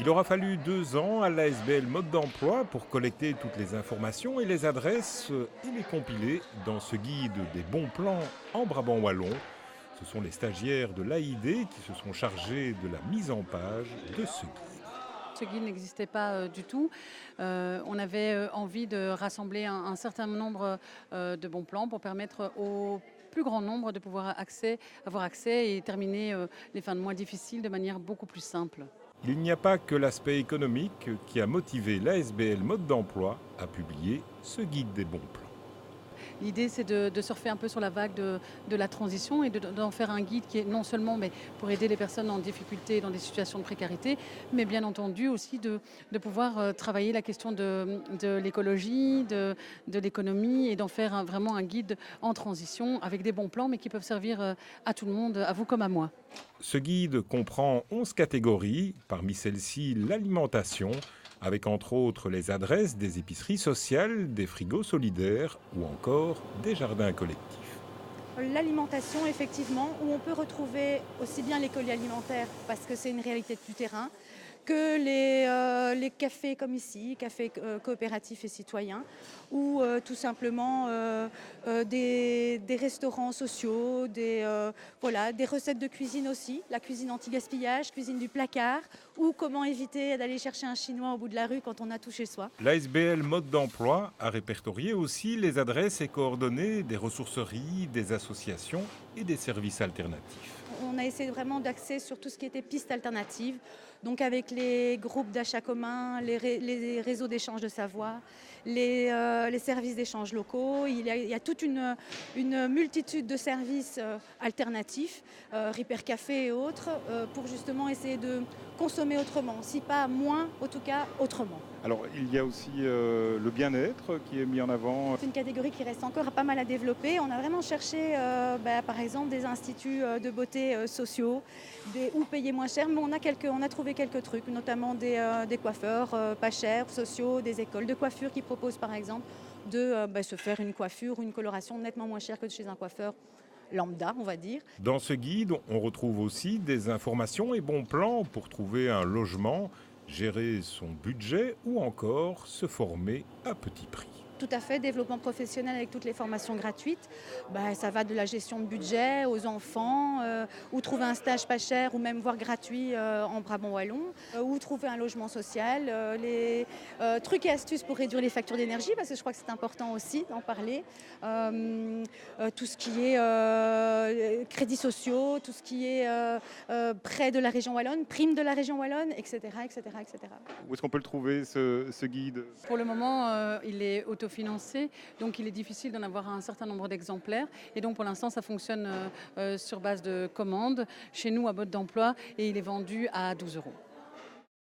Il aura fallu 2 ans à l'ASBL Mode d'Emploi pour collecter toutes les informations et les adresses et les compiler dans ce guide des bons plans en Brabant wallon. Ce sont les stagiaires de l'AID qui se sont chargés de la mise en page de ce guide. Ce guide n'existait pas du tout. On avait envie de rassembler un certain nombre de bons plans pour permettre au plus grand nombre de pouvoir avoir accès et terminer les fins de mois difficiles de manière beaucoup plus simple. Il n'y a pas que l'aspect économique qui a motivé l'ASBL Mode d'Emploi à publier ce guide des bons plans. L'idée, c'est de surfer un peu sur la vague de la transition et d'en faire un guide qui est non seulement pour aider les personnes en difficulté dans des situations de précarité, mais bien entendu aussi de pouvoir travailler la question de l'écologie, de l'économie et d'en faire vraiment un guide en transition avec des bons plans, mais qui peuvent servir à tout le monde, à vous comme à moi. Ce guide comprend 11 catégories, parmi celles-ci l'alimentation, avec entre autres les adresses des épiceries sociales, des frigos solidaires ou encore des jardins collectifs. L'alimentation, effectivement, où on peut retrouver aussi bien les colis alimentaires, parce que c'est une réalité du terrain, que les cafés comme ici, cafés coopératifs et citoyens, ou tout simplement des restaurants sociaux, voilà, des recettes de cuisine aussi, la cuisine anti-gaspillage, cuisine du placard, ou comment éviter d'aller chercher un chinois au bout de la rue quand on a tout chez soi. L'ASBL Mode d'Emploi a répertorié aussi les adresses et coordonnées des ressourceries, des associations et des services alternatifs. On a essayé vraiment d'axer sur tout ce qui était pistes alternatives, donc avec les groupes d'achat communs, les réseaux d'échange de savoir, les services d'échange locaux. Il y a toute une multitude de services alternatifs, Repair Café et autres, pour justement essayer de consommer autrement, si pas moins, en tout cas autrement. Alors, il y a aussi le bien-être qui est mis en avant. C'est une catégorie qui reste encore pas mal à développer. On a vraiment cherché, par exemple, des instituts de beauté sociaux, ou payer moins cher, mais on a trouvé quelques trucs, notamment des coiffeurs pas chers, sociaux, des écoles de coiffure qui proposent, par exemple, de se faire une coiffure ou une coloration nettement moins chère que chez un coiffeur lambda, on va dire. Dans ce guide, on retrouve aussi des informations et bons plans pour trouver un logement, gérer son budget ou encore se former à petit prix. Tout à fait, développement professionnel avec toutes les formations gratuites. Ça va de la gestion de budget aux enfants, ou trouver un stage pas cher ou même voire gratuit en Brabant wallon, ou trouver un logement social, les trucs et astuces pour réduire les factures d'énergie, parce que je crois que c'est important aussi d'en parler. Tout ce qui est crédits sociaux, tout ce qui est prêts de la région wallonne, primes de la région wallonne, etc. etc., etc. Où est-ce qu'on peut le trouver, ce guide? Pour le moment, il est autofinancé, donc il est difficile d'en avoir un certain nombre d'exemplaires. Et donc pour l'instant, ça fonctionne sur base de commandes chez nous à Mode d'Emploi et il est vendu à 12 €.